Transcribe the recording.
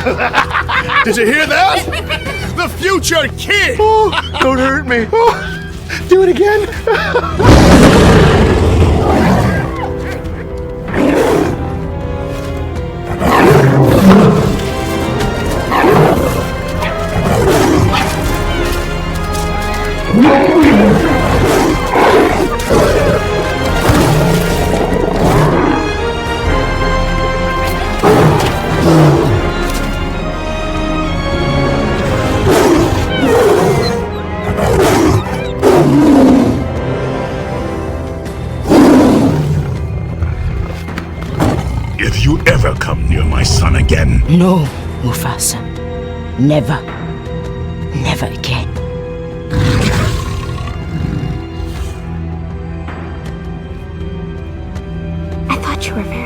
Did you hear that? The future king! Oh, don't hurt me. Oh, do it again. If you ever come near my son again... No, Mufasa. Never. Never again. I thought you were very